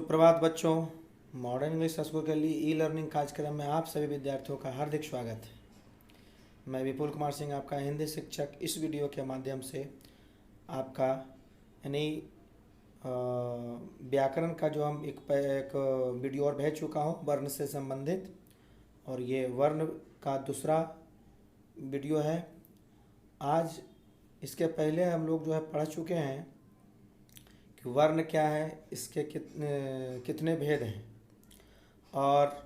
सुप्रभात बच्चों। Modern English school के लिए ई लर्निंग कार्यक्रम में आप सभी विद्यार्थियों का हार्दिक स्वागत है। मैं विपुल कुमार सिंह, आपका हिंदी शिक्षक, इस वीडियो के माध्यम से आपका यानी व्याकरण का जो हम एक वीडियो और भेज चुका हूँ वर्ण से संबंधित, और ये वर्ण का दूसरा वीडियो है। आज इसके पहले हम लोग जो है पढ़ चुके हैं कि वर्ण क्या है, इसके कितने भेद हैं और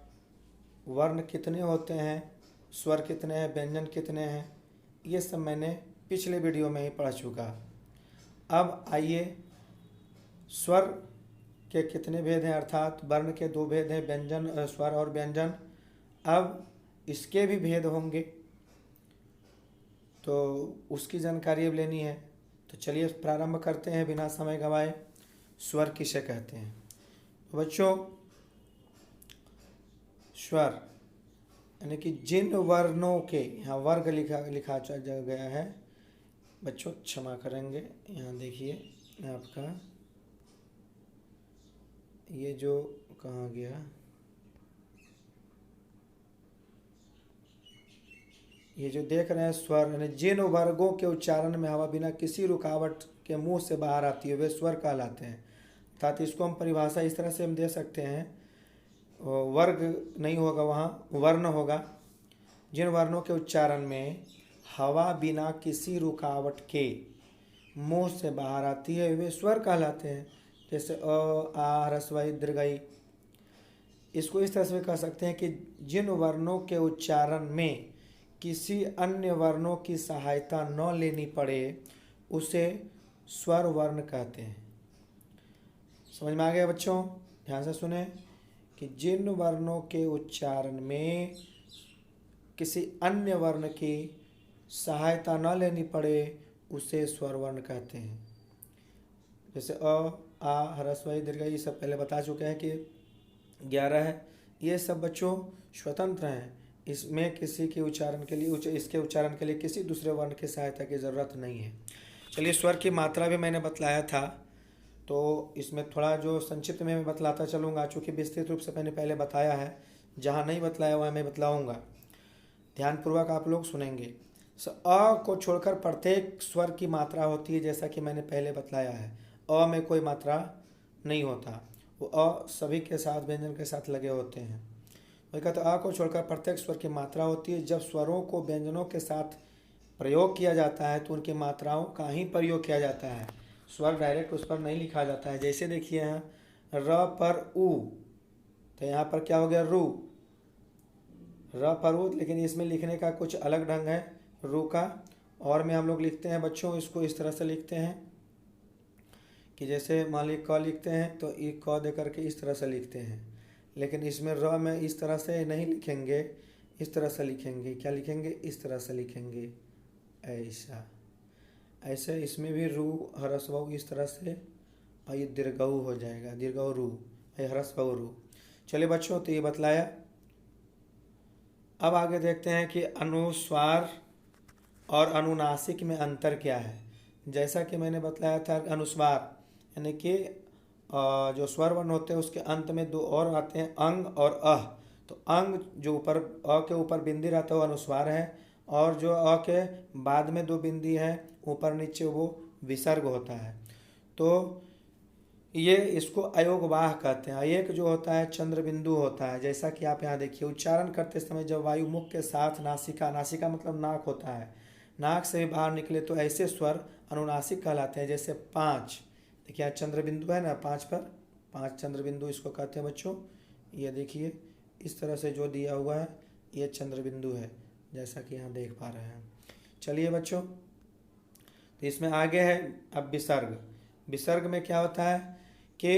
वर्ण कितने होते हैं, स्वर कितने हैं, व्यंजन कितने हैं, ये सब मैंने पिछले वीडियो में ही पढ़ चुका। अब आइए स्वर के कितने भेद हैं, अर्थात वर्ण के दो भेद हैं, व्यंजन, स्वर और व्यंजन। अब इसके भी भेद होंगे तो उसकी जानकारी अब लेनी है। तो चलिए प्रारंभ करते हैं बिना समय गंवाए। स्वर किसे कहते हैं? तो बच्चों, स्वर यानी कि जिन वर्णों के, यहाँ वर्ग लिखा गया है बच्चों, क्षमा करेंगे, यहाँ देखिए आपका ये जो कहाँ गया, ये जो देख रहे हैं स्वर, यानी जिन वर्गों के उच्चारण में हवा बिना किसी रुकावट के मुंह से बाहर आती है वे स्वर कहलाते हैं। अर्थात इसको हम परिभाषा इस तरह से हम दे सकते हैं, वर्ग नहीं होगा, वहाँ वर्ण होगा। जिन वर्णों के उच्चारण में हवा बिना किसी रुकावट के मुंह से बाहर आती है वे स्वर कहलाते हैं। जैसे अ, आ, ह्रस्व ई, दीर्घ ई। इसको इस तरह से कह सकते हैं कि जिन वर्णों के उच्चारण में किसी अन्य वर्णों की सहायता न लेनी पड़े उसे स्वर वर्ण कहते हैं। समझ में आ गया बच्चों? ध्यान से सुने कि जिन वर्णों के उच्चारण में किसी अन्य वर्ण की सहायता न लेनी पड़े उसे स्वर वर्ण कहते हैं। जैसे अ, आ, ह्रस्व ई, दीर्घ ई, सब पहले बता चुके हैं कि 11 है। ये सब बच्चों स्वतंत्र हैं, इसमें किसी के उच्चारण के लिए, इसके उच्चारण के लिए किसी दूसरे वर्ण की सहायता की ज़रूरत नहीं है। चलिए, स्वर की मात्रा भी मैंने बतलाया था, तो इसमें थोड़ा जो संक्षिप्त में मैं बतलाता चलूँगा, चूँकि विस्तृत रूप से मैंने पहले बताया है। जहाँ नहीं बतलाया वहाँ मैं बतलाऊँगा, ध्यानपूर्वक आप लोग सुनेंगे। अ को छोड़कर प्रत्येक स्वर की मात्रा होती है, जैसा कि मैंने पहले बतलाया है। अ में कोई मात्रा नहीं होता, वो अ सभी के साथ, व्यंजन के साथ लगे होते हैं। वही कहते अ को छोड़कर प्रत्येक स्वर की मात्रा होती है। जब स्वरों को व्यंजनों के साथ प्रयोग किया जाता है तो उनकी मात्राओं का ही प्रयोग किया जाता है, स्वर डायरेक्ट उस पर नहीं लिखा जाता है। जैसे देखिए यहाँ र पर उ, तो यहाँ पर क्या हो गया, रू, र पर उ, लेकिन इसमें लिखने का कुछ अलग ढंग है रू का। और में हम लोग लिखते हैं बच्चों, इसको इस तरह से लिखते हैं कि जैसे मान ली क लिखते हैं तो ई क दे करके इस तरह से लिखते हैं, लेकिन इसमें र में इस तरह से नहीं लिखेंगे, इस तरह से लिखेंगे। क्या लिखेंगे? इस तरह से लिखेंगे, ऐसा। ऐसे इसमें भी रू, ह्रस्व इस तरह से, और ये दीर्घऊ हो जाएगा, दीर्घऊ रू, ह्रस्व रू। चलिए बच्चों, तो ये बतलाया। अब आगे देखते हैं कि अनुस्वार और अनुनासिक में अंतर क्या है। जैसा कि मैंने बतलाया था, अनुस्वार यानी कि जो स्वर वर्ण होते हैं उसके अंत में दो और आते हैं, अंग और अह। तो अंग जो ऊपर अ के ऊपर बिंदी रहता है वो अनुस्वार है, और जो अ के बाद में दो बिंदी है ऊपर नीचे, वो विसर्ग होता है। तो ये इसको अयोगवाह कहते हैं। अयक जो होता है चंद्र बिंदु होता है। जैसा कि आप यहाँ देखिए, उच्चारण करते समय जब वायु मुख के साथ नासिका, नासिका मतलब नाक होता है, नाक से बाहर निकले तो ऐसे स्वर अनुनासिक कहलाते हैं। जैसे 5, देखिए यहाँ चंद्र बिंदु है ना, 5 पर, 5 चंद्र बिंदु इसको कहते हैं बच्चों। ये देखिए इस तरह से जो दिया हुआ है ये चंद्र बिंदु है, जैसा कि यहाँ देख पा रहे हैं। चलिए बच्चों, तो इसमें आगे है अब विसर्ग। विसर्ग में क्या होता है कि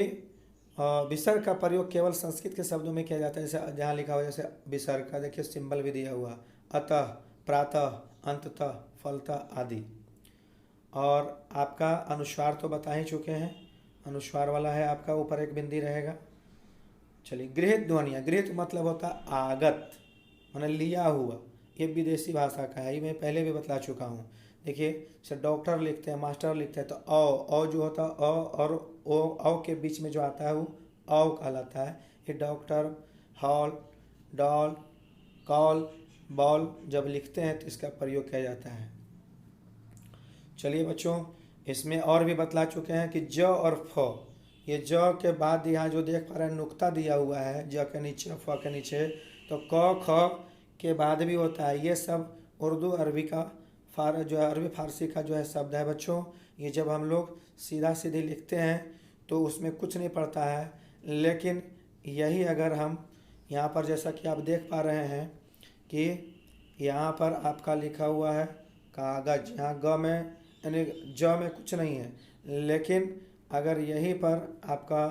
विसर्ग का प्रयोग केवल संस्कृत के शब्दों में किया जाता है। जैसे जहाँ लिखा हुआ, जैसे विसर्ग का देखिए सिंबल भी दिया हुआ, अतः, प्रातः, अंततः, फलतः आदि। और आपका अनुस्वार तो बता ही चुके हैं, अनुस्वार वाला है आपका, ऊपर एक बिंदी रहेगा। चलिए, गृहीत ध्वनियाँ। गृहीत मतलब होता आगत, मैंने लिया हुआ, ये विदेशी भाषा का है, ये मैं पहले भी बतला चुका हूँ। देखिए, जैसे डॉक्टर लिखते हैं, मास्टर लिखते हैं, तो अ जो होता है अ और ओ, औ के बीच में जो आता है वो औ कहलाता है। ये doctor, hall, doll, call, ball जब लिखते हैं तो इसका प्रयोग किया जाता है। चलिए बच्चों, इसमें और भी बतला चुके हैं कि ज और फ, ये ज के बाद यहाँ जो देख पा रहे हैं नुक्ता दिया हुआ है ज के नीचे, फ के नीचे, तो क ख के बाद भी होता है। ये सब उर्दू अरबी का जो है अरबी फारसी का जो है शब्द है बच्चों। ये जब हम लोग सीधा सीधे लिखते हैं तो उसमें कुछ नहीं पड़ता है, लेकिन यही अगर हम यहाँ पर जैसा कि आप देख पा रहे हैं कि यहाँ पर आपका लिखा हुआ है कागज, यहाँ ग में यानी ज में कुछ नहीं है, लेकिन अगर यहीं पर आपका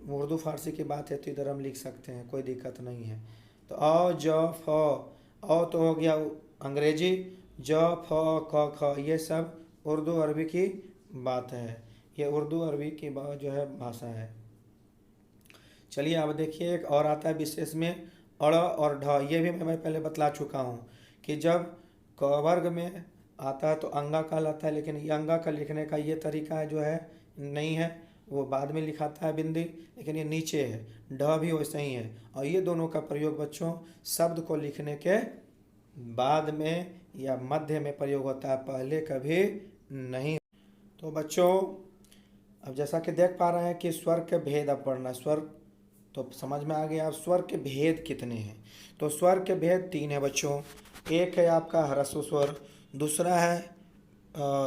उर्दू फारसी की बात है तो इधर हम लिख सकते हैं, कोई दिक्कत नहीं है। तो अ ज फ, अ तो हो गया अंग्रेजी, ज फ क ख ये सब उर्दू अरबी की बात है, ये उर्दू अरबी की जो है भाषा है। चलिए अब देखिए एक और आता है विशेष में अड़ और ढ। ये भी मैं पहले बतला चुका हूँ कि जब क वर्ग में आता है तो अंगा कहलाता है, लेकिन ये अंगा का लिखने का ये तरीका जो है नहीं है, वो बाद में लिखाता है बिंदी, लेकिन ये नीचे है। ढ भी वैसे ही है, और ये दोनों का प्रयोग बच्चों शब्द को लिखने के बाद में या मध्य में प्रयोग होता है, पहले कभी नहीं। तो बच्चों अब जैसा कि देख पा रहे हैं कि स्वर के भेद अब पढ़ना, स्वर तो समझ में आ गया। अब स्वर के भेद कितने हैं? तो स्वर के भेद 3 है बच्चों। एक है आपका ह्रस्व स्वर, दूसरा है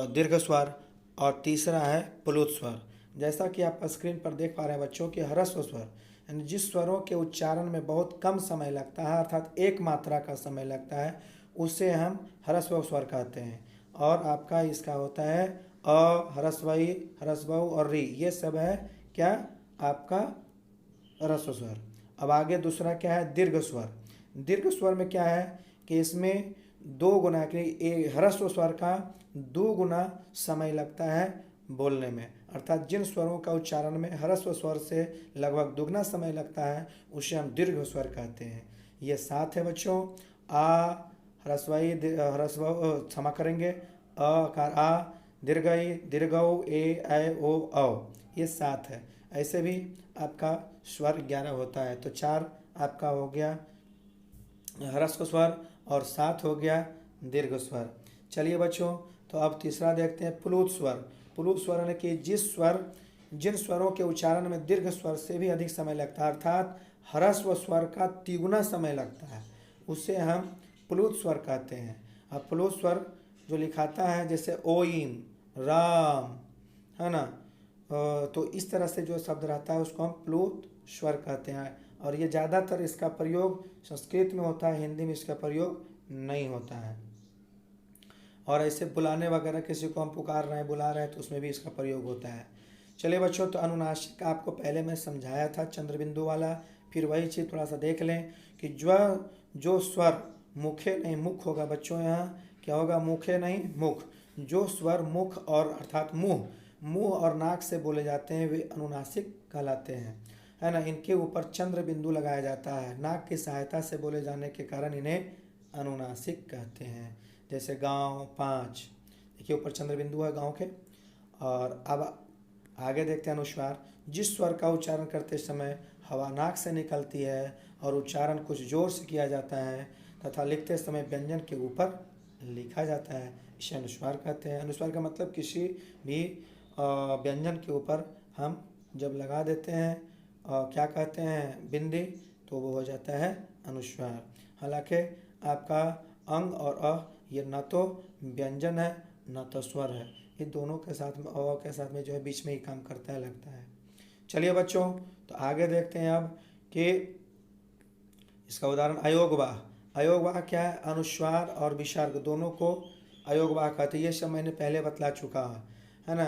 दीर्घ स्वर, और तीसरा है प्लुत स्वर। जैसा कि आप स्क्रीन पर देख पा रहे हैं बच्चों कि ह्रस्व स्वर यानी जिस स्वरों के उच्चारण में बहुत कम समय लगता है, अर्थात एक मात्रा का समय लगता है, उसे हम ह्रस्व स्वर कहते हैं। और आपका इसका होता है अ, ह्रस्वई, ह्रस्व और री, ये सब है क्या आपका ह्रस्व स्वर। अब आगे दूसरा क्या है दीर्घ स्वर। दीर्घ स्वर में क्या है कि इसमें 2 गुना ह्रस्व स्वर का 2 गुना समय लगता है बोलने में, अर्थात जिन स्वरों का उच्चारण में ह्रस्व स्वर से लगभग दुगना समय लगता है उसे हम दीर्घ स्वर कहते हैं। ये 7 है बच्चों। आ, ह्रस्वई, ह्रस्व, क्षमा करेंगे, अकार आ, दीर्घई, दीर्घौ, ए, ऐ, ओ, औ, ये 7 है। ऐसे भी आपका स्वर 11 होता है। तो 4 आपका हो गया ह्रस्व स्वर और 7 हो गया दीर्घ स्वर। चलिए बच्चों, तो अब तीसरा देखते हैं प्लुत स्वर। प्लुत स्वर यानी कि जिन स्वरों के उच्चारण में दीर्घ स्वर से भी अधिक समय लगता है, अर्थात ह्रस्व स्वर का तिगुना समय लगता है, उसे हम प्लुत स्वर कहते हैं। अब प्लुत स्वर जो लिखाता है जैसे ओइन, राम, है ना, तो इस तरह से जो शब्द रहता है उसको हम प्लुत स्वर कहते हैं। और ये ज़्यादातर इसका प्रयोग संस्कृत में होता है, हिंदी में इसका प्रयोग नहीं होता है। और ऐसे बुलाने वगैरह किसी को हम पुकार रहे हैं, बुला रहे हैं, तो उसमें भी इसका प्रयोग होता है। चलिए बच्चों, तो अनुनासिक आपको पहले मैं समझाया था चंद्र बिंदु वाला, फिर वही चीज़ थोड़ा सा देख लें कि जो स्वर मुखे नहीं मुख होगा बच्चों, यहाँ क्या होगा मुखे नहीं मुख। जो स्वर मुख और अर्थात मुंह और नाक से बोले जाते हैं वे अनुनासिक कहलाते हैं, है ना। इनके ऊपर चंद्र बिंदु लगाया जाता है, नाक की सहायता से बोले जाने के कारण इन्हें अनुनासिक कहते हैं। जैसे गांव, 5, देखिए ऊपर चंद्र बिंदु है गांव के। और अब आगे देखते हैं अनुस्वार। जिस स्वर का उच्चारण करते समय हवा नाक से निकलती है और उच्चारण कुछ जोर से किया जाता है तथा लिखते समय व्यंजन के ऊपर लिखा जाता है, इसे अनुस्वार कहते हैं। अनुस्वार का मतलब किसी भी व्यंजन के ऊपर हम जब लगा देते हैं क्या कहते हैं बिंदी, तो वो हो जाता है अनुस्वार। हालांकि आपका अंग और अ ये न तो व्यंजन है न तो स्वर है, ये दोनों के साथ में अ के साथ में जो है बीच में ही काम करता है लगता है। चलिए बच्चों, तो आगे देखते हैं अब कि इसका उदाहरण अयोगवाह। अयोगवाह क्या है? अनुस्वार और विसर्ग दोनों को अयोगवाह कहते हैं। ये सब मैंने पहले बतला चुका है ना।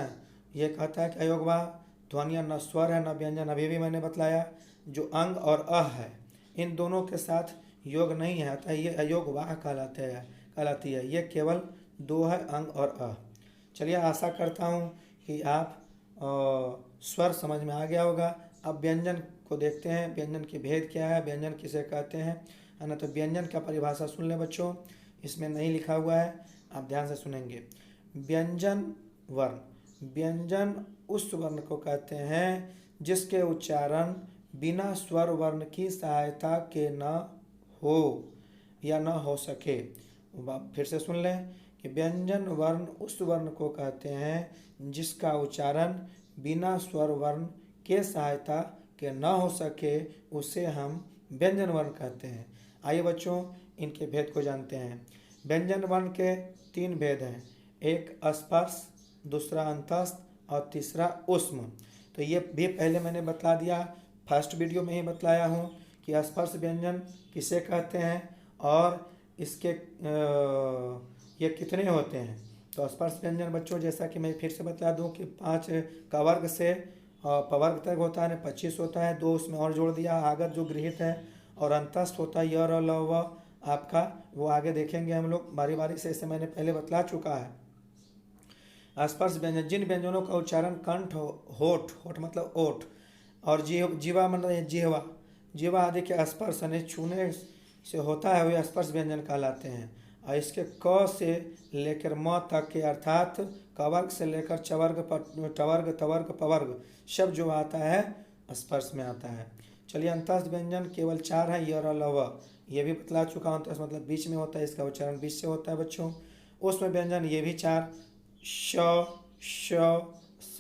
ये कहता है कि अयोगवाह ध्वनियाँ न स्वर है न व्यंजन, अभी भी मैंने बतलाया। जो अंग और अ है इन दोनों के साथ योग नहीं है, अतः ये अयोगवाह कहलाती है। ये केवल 2 है, अंग और अ। चलिए आशा करता हूँ कि आप स्वर समझ में आ गया होगा। अब व्यंजन को देखते हैं, व्यंजन के भेद क्या है, व्यंजन किसे कहते हैं, है ना। तो व्यंजन का परिभाषा सुन लें बच्चों, इसमें नहीं लिखा हुआ है, आप ध्यान से सुनेंगे। व्यंजन वर्ण, व्यंजन उस वर्ण को कहते हैं जिसके उच्चारण बिना स्वर वर्ण की सहायता के न हो या न हो सके। फिर से सुन लें कि व्यंजन वर्ण उस वर्ण को कहते हैं जिसका उच्चारण बिना स्वर वर्ण के सहायता के न हो सके, उसे हम व्यंजन वर्ण कहते हैं। आइए बच्चों इनके भेद को जानते हैं। व्यंजन वर्ण के 3 भेद हैं, एक स्पर्श, दूसरा अंतस्थ और तीसरा ऊष्म। तो ये भी पहले मैंने बतला दिया, फर्स्ट वीडियो में ही बतलाया हूँ कि स्पर्श व्यंजन किसे कहते हैं और इसके ये कितने होते हैं। तो स्पर्श व्यंजन बच्चों जैसा कि मैं फिर से बता दूं कि 5 का वर्ग से पवर्ग तक होता है, 25 होता है, 2 उसमें और जोड़ दिया आगत जो गृहित है, और अंतस्थ होता है य र ल व आपका, वो आगे देखेंगे हम लोग बारी बारी से, इसे मैंने पहले बतला चुका है। स्पर्श व्यंजन जिन व्यंजनों का उच्चारण कंठ, होठ, होठ मतलब ओठ, और जीवा मतलब जिह्वा, जीवा आदि के स्पर्श यानी छूने से होता है वे स्पर्श व्यंजन कहलाते हैं। और इसके क से लेकर म तक के अर्थात कवर्ग से लेकर चवर्ग, टवर्ग, तवर्ग, पवर्ग शब्द जो आता है स्पर्श में आता है। चलिए अंतस्थ व्यंजन केवल 4 है, य र ल व, ये भी बतला चुका हूँ। अंतस्थ मतलब बीच में होता है, इसका उच्चारण बीच से होता है बच्चों। उसमें व्यंजन ये भी 4, श, श, स,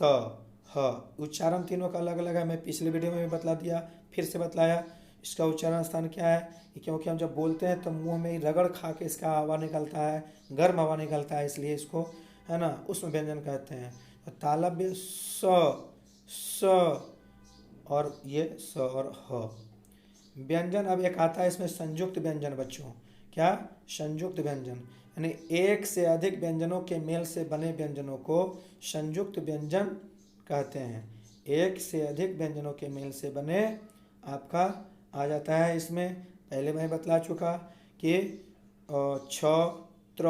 ह, उच्चारण तीनों का अलग अलग है। मैं पिछले वीडियो में भी बतला दिया, फिर से बतलाया। इसका उच्चारण स्थान क्या है, क्योंकि हम जब बोलते हैं तो मुंह में रगड़ खा के इसका हवा निकलता है, गर्म हवा निकलता है, इसलिए इसको है ना उसमें व्यंजन कहते हैं। तो तालव्य स और ये स और ह। व्यंजन अब एक आता है इसमें संयुक्त व्यंजन बच्चों। क्या? संयुक्त व्यंजन, यानी एक से अधिक व्यंजनों के मेल से बने व्यंजनों को संयुक्त व्यंजन कहते हैं। एक से अधिक व्यंजनों के मेल से बने आपका आ जाता है इसमें, पहले मैं बतला चुका कि छ, त्र,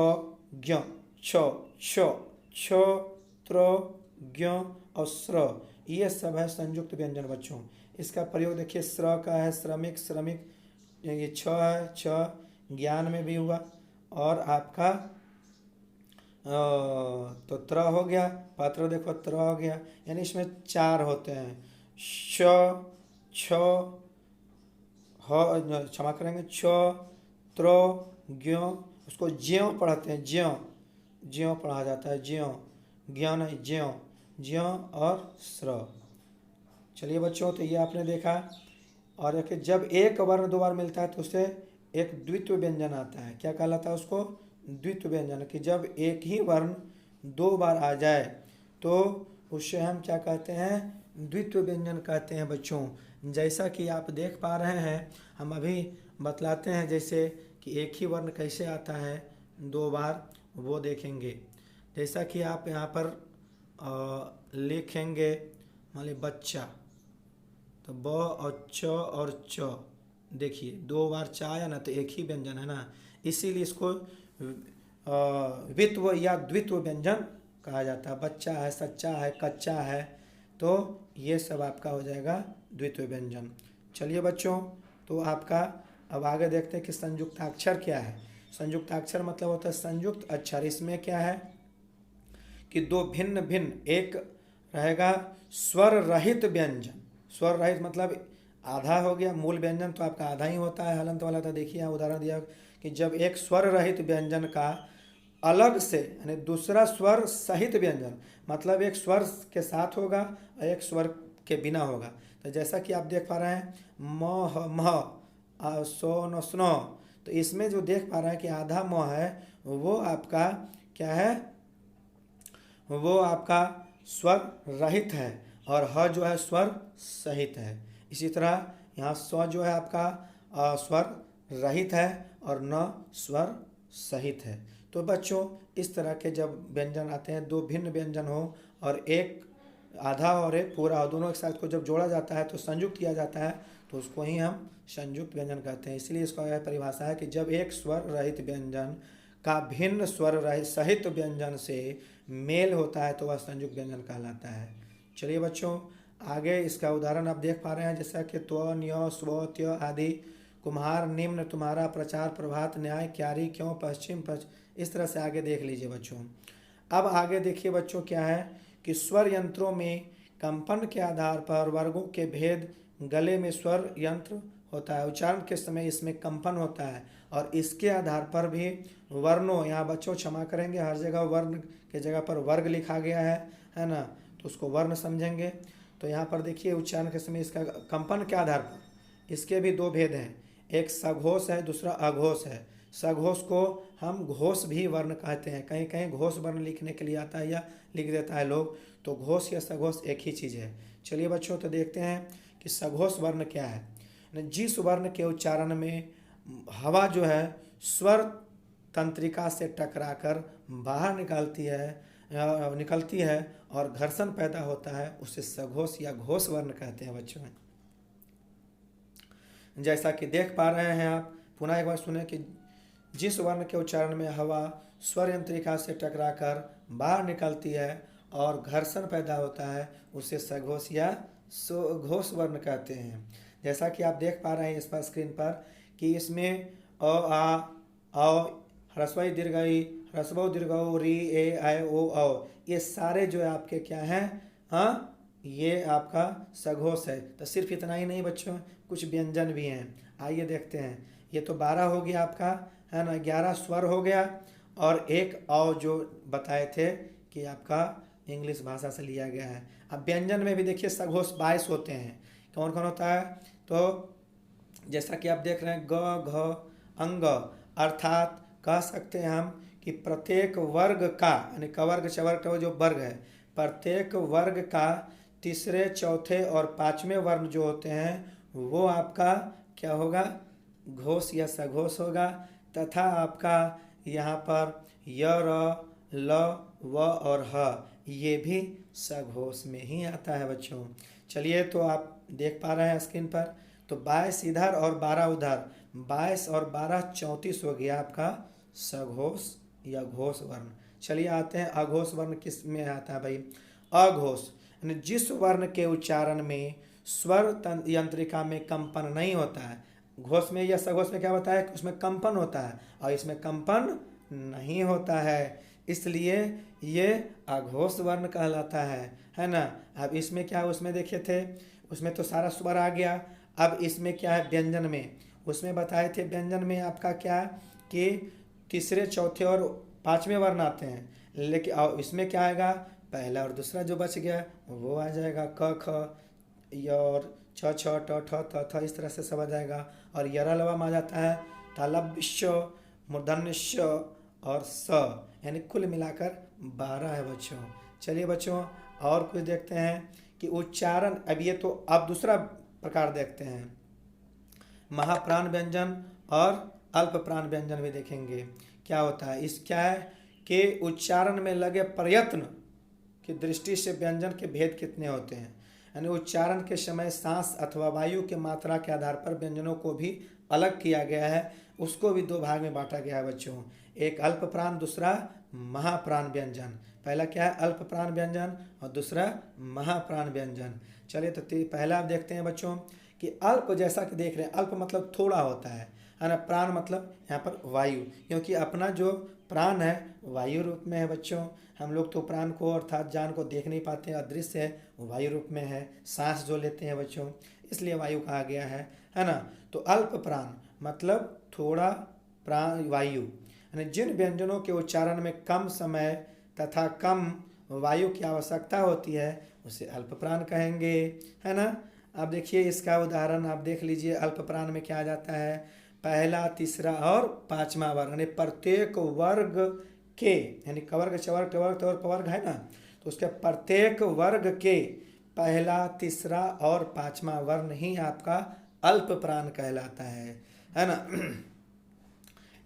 ज्ञ, छ, छ, छ, त्र, ज्ञ और स्र, ये सब है संयुक्त व्यंजन बच्चों। इसका प्रयोग देखिए स्र का है, श्रमिक, श्रमिक, ये छ है, छ ज्ञान में भी हुआ, और आपका तो त्र हो गया, पात्र देखो त्र हो गया, यानी इसमें 4 होते हैं। श, छ, क्षमा करेंगे, छ, त्र, ज्ञ, उसको ज्यों पढ़ते हैं, ज्यों, ज्यों पढ़ा जाता है, ज्यों, ज्ञान है, ज्यों, ज्यों और स्र। चलिए बच्चों तो ये आपने देखा। और एक जब एक वर्ण 2 बार मिलता है तो उसे एक द्वित्व व्यंजन आता है। क्या कहलाता है उसको? द्वित्व व्यंजन। कि जब एक ही वर्ण 2 बार आ जाए तो उसे हम क्या कहते हैं? द्वित्व व्यंजन कहते हैं बच्चों। जैसा कि आप देख पा रहे हैं, हम अभी बतलाते हैं जैसे कि एक ही वर्ण कैसे आता है 2 बार, वो देखेंगे। जैसा कि आप यहाँ पर लिखेंगे, मान लीजिए बच्चा, तो ब और च और च, देखिए 2 बार च आया ना, तो एक ही व्यंजन है ना, इसीलिए इसको वित्व या द्वित्व व्यंजन कहा जाता है। बच्चा है, सच्चा है, कच्चा है, तो ये सब आपका हो जाएगा द्वित्व व्यंजन। चलिए बच्चों तो आपका अब आगे देखते हैं कि संयुक्ताक्षर क्या है। संयुक्ताक्षर मतलब होता है संयुक्त अक्षर। इसमें क्या है कि 2 भिन्न भिन्न, एक रहेगा स्वर रहित व्यंजन। स्वर रहित मतलब आधा हो गया, मूल व्यंजन तो आपका आधा ही होता है, हलंत वाला। तो देखिए यहाँ उदाहरण दिया कि जब एक स्वर रहित व्यंजन का अलग से यानी दूसरा स्वर सहित व्यंजन, मतलब एक स्वर के साथ होगा और एक स्वर के बिना होगा। तो जैसा कि आप देख पा रहे हैं म, ह, म, सो, न, स्नो, तो इसमें जो देख पा रहे हैं कि आधा म है वो आपका क्या है? वो आपका स्वर रहित है, और ह जो है स्वर सहित है। इसी तरह यहाँ स जो है आपका स्वर रहित है और न स्वर सहित है। तो बच्चों इस तरह के जब व्यंजन आते हैं, 2 भिन्न व्यंजन हो और एक आधा और एक पूरा हो, दोनों एक साथ को जब जोड़ा जाता है तो संयुक्त किया जाता है, तो उसको ही हम संयुक्त व्यंजन कहते हैं। इसलिए इसका यह परिभाषा है कि जब एक स्वर रहित व्यंजन का भिन्न स्वर रहित सहित व्यंजन से मेल होता है तो वह संयुक्त व्यंजन कहलाता है। चलिए बच्चों आगे इसका उदाहरण आप देख पा रहे हैं, जैसा कि त्व, न्य, स्व, त्य आदि। कुम्हार, निम्न, तुम्हारा, प्रचार, प्रभात, न्याय, क्यारी, क्यों, पश्चिम, इस तरह से आगे देख लीजिए बच्चों। अब आगे देखिए बच्चों क्या है कि स्वर यंत्रों में कंपन के आधार पर वर्गों के भेद गले में स्वर यंत्र होता है, उच्चारण के समय इसमें कंपन होता है और इसके आधार पर भी वर्णों, यहाँ बच्चों क्षमा करेंगे हर जगह वर्ण के जगह पर वर्ग लिखा गया है ना, तो उसको वर्ण समझेंगे। तो यहाँ पर देखिए उच्चारण के समय इसका कंपन के आधार पर इसके भी दो भेद हैं, एक सघोष है, दूसरा अघोष है। सघोष को हम घोष भी वर्ण कहते हैं, कहीं कहीं घोष वर्ण लिखने के लिए आता है या लिख देता है लोग, तो घोष या सघोष एक ही चीज़ है। चलिए बच्चों तो देखते हैं कि सघोष वर्ण क्या है। जिस वर्ण के उच्चारण में हवा जो है स्वर तंत्रिका से टकराकर बाहर निकलती है और घर्षण पैदा होता है, उसे सघोष या घोष वर्ण कहते हैं बच्चों। जैसा कि देख पा रहे हैं आप, पुनः एक बार सुने कि जिस वर्ण के उच्चारण में हवा स्वर यंत्रिका से टकराकर बाहर निकलती है और घर्षण पैदा होता है, उसे सघोष या घोष वर्ण कहते हैं। जैसा कि आप देख पा रहे हैं इस पर स्क्रीन पर कि इसमें अ आ औ ह्रस्वई दीर्घई ह्रस्व दीर्घ री ए ऐ ओ औ, ये सारे जो है आपके क्या हैं, हाँ ये आपका सघोष है। तो सिर्फ इतना ही नहीं बच्चों, कुछ व्यंजन भी हैं, आइए देखते हैं। ये तो 12 हो गया आपका, है ना, 11 स्वर हो गया और एक औ जो बताए थे कि आपका इंग्लिश भाषा से लिया गया है। अब व्यंजन में भी देखिए सघोष 22 होते हैं। कौन कौन होता है, तो जैसा कि आप देख रहे हैं ग घ अंग, अर्थात कह सकते हैं हम कि प्रत्येक वर्ग का, यानी कवर्ग चवर्ग जो वर्ग है, प्रत्येक वर्ग का तीसरे चौथे और पांचवें वर्ण जो होते हैं वो आपका क्या होगा, घोष या सघोष होगा। तथा आपका यहाँ पर य र ल व और ह ये भी सघोष में ही आता है बच्चों। चलिए तो आप देख पा रहे हैं स्क्रीन पर, तो 22 इधर और 12 उधर, 22 और 12 34 हो गया आपका सघोष या घोष वर्ण। चलिए आते हैं अघोष वर्ण किस में आता है भाई। अघोष यानी जिस वर्ण के उच्चारण में स्वर यंत्रिका में कंपन नहीं होता है। घोष में या सघोष में क्या होता है कि उसमें कंपन होता है और इसमें कंपन नहीं होता है, इसलिए ये अघोष वर्ण कहलाता है ना। अब इसमें क्या, उसमें देखे थे उसमें तो सारा स्वर आ गया। अब इसमें क्या है, व्यंजन में, उसमें बताए थे व्यंजन में आपका क्या कि तीसरे चौथे और पांचवें वर्ण आते हैं, लेकिन इसमें क्या आएगा, पहला और दूसरा जो बच गया वो आ जाएगा, क ख य और छ छ ट ठ त थ, इस तरह से सब आ जाएगा। और यरा लवा में आ जाता है तालव्य मूर्धन्य और स, यानी कुल मिलाकर 12 है बच्चों। चलिए बच्चों और कुछ देखते हैं कि उच्चारण। अब ये तो अब दूसरा प्रकार देखते हैं, महाप्राण व्यंजन और अल्प प्राण व्यंजन भी देखेंगे क्या होता है। इस क्या है कि उच्चारण में लगे प्रयत्न की दृष्टि से व्यंजन के भेद कितने होते हैं, यानी उच्चारण के समय सांस अथवा वायु के मात्रा के आधार पर व्यंजनों को भी अलग किया गया है, उसको भी दो भाग में बांटा गया है बच्चों, एक अल्प प्राण दूसरा महाप्राण व्यंजन। पहला क्या है, अल्प प्राण व्यंजन और दूसरा महाप्राण व्यंजन। चलिए तो पहला आप देखते हैं बच्चों कि अल्प, जैसा कि देख रहे हैं अल्प मतलब थोड़ा होता है ना, प्राण मतलब यहाँ पर वायु, क्योंकि अपना जो प्राण है वायु रूप में है बच्चों। हम लोग तो प्राण को अर्थात जान को देख नहीं पाते, अदृश्य है, वायु रूप में है, सांस जो लेते हैं बच्चों, इसलिए वायु कहा गया है ना। तो अल्प प्राण मतलब थोड़ा प्राण वायु, यानी जिन व्यंजनों के उच्चारण में कम समय तथा कम वायु की आवश्यकता होती है उसे अल्प प्राण कहेंगे, है ना। अब देखिए इसका उदाहरण आप देख लीजिए, अल्प प्राण में क्या आ जाता है, पहला तीसरा और पांचवा वर्ग, यानी प्रत्येक वर्ग के, यानी कवर्ग चवर्ग टवर्ग तवर्ग पवर्ग है ना, तो उसके प्रत्येक वर्ग के पहला तीसरा और पांचवा वर्ण ही आपका अल्प प्राण कहलाता है ना।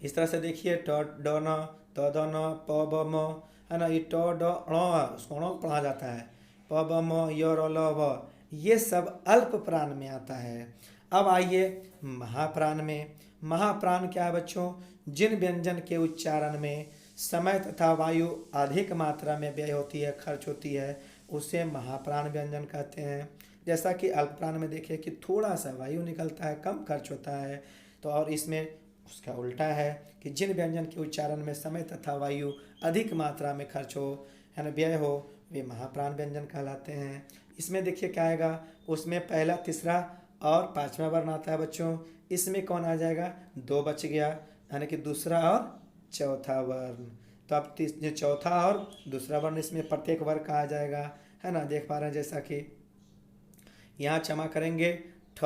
इस तरह से देखिए ट ड न त द न प ब म, है ना, ये ट ड ण उसको ण पढ़ा जाता है, प ब म य र ल व, ये सब अल्प प्राण में आता है। अब आइए महाप्राण में। महाप्राण क्या है बच्चों, जिन व्यंजन के उच्चारण में समय तथा वायु अधिक मात्रा में व्यय होती है, खर्च होती है, उसे महाप्राण व्यंजन कहते हैं। जैसा कि अल्प प्राण में देखिए कि थोड़ा सा वायु निकलता है, कम खर्च होता है, तो और इसमें उसका उल्टा है कि जिन व्यंजन के उच्चारण में समय तथा वायु अधिक मात्रा में खर्च हो, है ना, व्यय हो, वे महाप्राण व्यंजन कहलाते हैं। इसमें देखिए क्या आएगा, उसमें पहला तीसरा और पांचवा वर्ण आता है बच्चों, इसमें कौन आ जाएगा, 2 बच गया, यानी कि दूसरा और चौथा वर्ण। तो अब जो चौथा और दूसरा वर्ण इसमें प्रत्येक वर्ग का आ जाएगा, है ना। देख पा रहे हैं जैसा कि यहाँ क्षमा करेंगे, ठ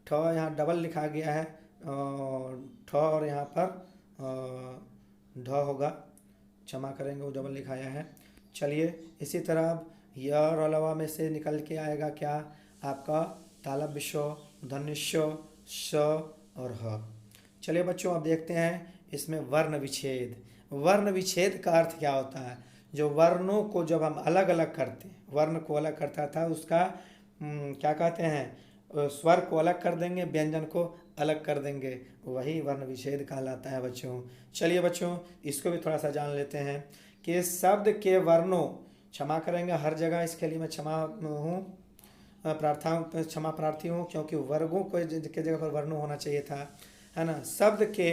ठ यहाँ डबल लिखा गया है, ठ और यहाँ पर ढ होगा, क्षमा करेंगे वो डबल लिखाया है। चलिए इसी तरह अब य और अलावा में से निकल के आएगा क्या, आपका तालव्य श, धनुष्य, श और ह। चलिए बच्चों अब देखते हैं इसमें वर्ण विच्छेद। वर्ण विच्छेद का अर्थ क्या होता है, जो वर्णों को जब हम अलग अलग करते हैं, वर्ण को अलग करता था उसका क्या कहते हैं, स्वर को अलग कर देंगे, व्यंजन को अलग कर देंगे, वही वर्ण विच्छेद कहलाता है बच्चों। चलिए बच्चों इसको भी थोड़ा सा जान लेते हैं कि शब्द के वर्णों, क्षमा करेंगे हर जगह इसके लिए मैं क्षमा प्रार्थी हूँ, क्योंकि वर्गों को के जगह पर वर्णों होना चाहिए था, है ना। शब्द के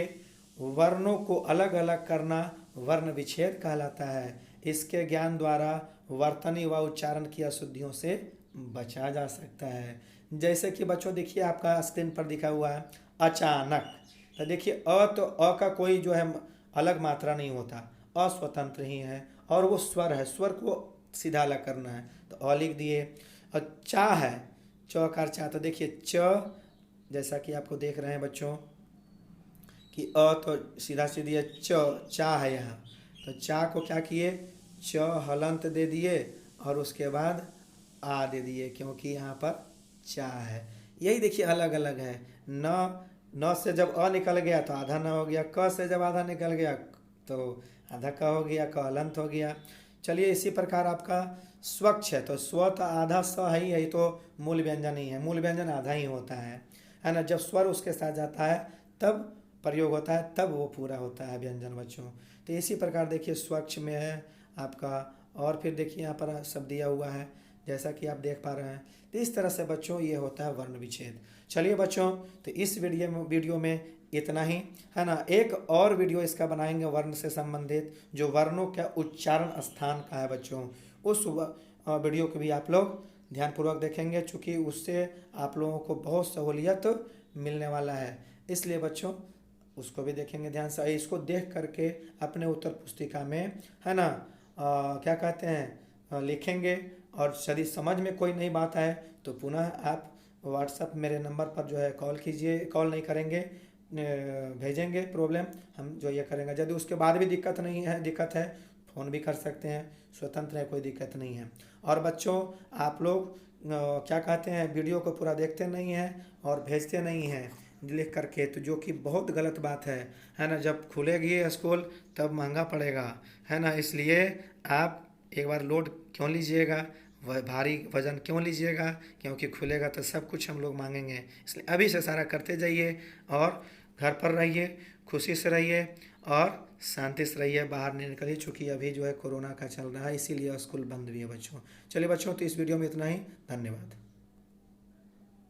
वर्णों को अलग अलग करना वर्ण विच्छेद कहलाता है। इसके ज्ञान द्वारा वर्तनी व उच्चारण की अशुद्धियों से बचा जा सकता है। जैसे कि बच्चों देखिए आपका स्क्रीन पर दिखा हुआ है अचानक, तो देखिए तो का कोई जो है अलग मात्रा नहीं होता, अस्वतंत्र ही है और वो स्वर है, स्वर को सीधा अलग करना है तो अ लिख दिए। और चा है, चौकार चा, तो देखिए च, जैसा कि आपको देख रहे हैं बच्चों कि तो सीधा सीधी है, चा है यहाँ, तो चा को क्या किए, च हलंत दे दिए और उसके बाद आ दे दिए, क्योंकि यहाँ पर चा है। यही देखिए अलग अलग है। न से जब अ निकल गया तो आधा न हो गया, क से जब आधा निकल गया तो आधा क हो गया, क हलंत हो गया। चलिए इसी प्रकार आपका स्वच्छ है, तो स्व तो आधा स है ही, यही तो मूल व्यंजन ही है, मूल व्यंजन आधा ही होता है ना। जब स्वर उसके साथ जाता है तब प्रयोग होता है, तब वो पूरा होता है व्यंजन बच्चों। तो इसी प्रकार देखिए स्वच्छ में है आपका, और फिर देखिए यहाँ पर शब्द दिया हुआ है जैसा कि आप देख पा रहे हैं। तो इस तरह से बच्चों ये होता है वर्ण विच्छेद। चलिए बच्चों तो इस वीडियो में इतना ही, है ना। एक और वीडियो इसका बनाएंगे वर्ण से संबंधित, जो वर्णों का उच्चारण स्थान का है बच्चों। उस वीडियो को भी आप लोग ध्यानपूर्वक देखेंगे, चूँकि उससे आप लोगों को बहुत सहूलियत मिलने वाला है, इसलिए बच्चों उसको भी देखेंगे ध्यान से। इसको देख करके अपने उत्तर पुस्तिका में, है ना, क्या कहते हैं, लिखेंगे। और यदि समझ में कोई नई बात आए तो पुनः आप व्हाट्सएप मेरे नंबर पर जो है कॉल कीजिए, कॉल नहीं करेंगे, भेजेंगे प्रॉब्लम, हम जो ये करेंगे। यदि उसके बाद भी दिक्कत है फ़ोन भी कर सकते हैं, स्वतंत्र है, कोई दिक्कत नहीं है। और बच्चों आप लोग क्या कहते हैं, वीडियो को पूरा देखते नहीं हैं और भेजते नहीं हैं लिख करके, तो जो कि बहुत गलत बात है ना। जब खुलेगी स्कूल तब महंगा पड़ेगा, है ना। इसलिए आप एक बार लोड क्यों लीजिएगा, वह भारी वजन क्यों लीजिएगा, क्योंकि खुलेगा तो सब कुछ हम लोग मांगेंगे। इसलिए अभी से सारा करते जाइए और घर पर रहिए, खुशी से रहिए और शांति से रहिए, बाहर नहीं निकलिए, चूँकि अभी जो है कोरोना का चल रहा है, इसीलिए स्कूल बंद भी है बच्चों। चलिए बच्चों तो इस वीडियो में इतना ही, धन्यवाद।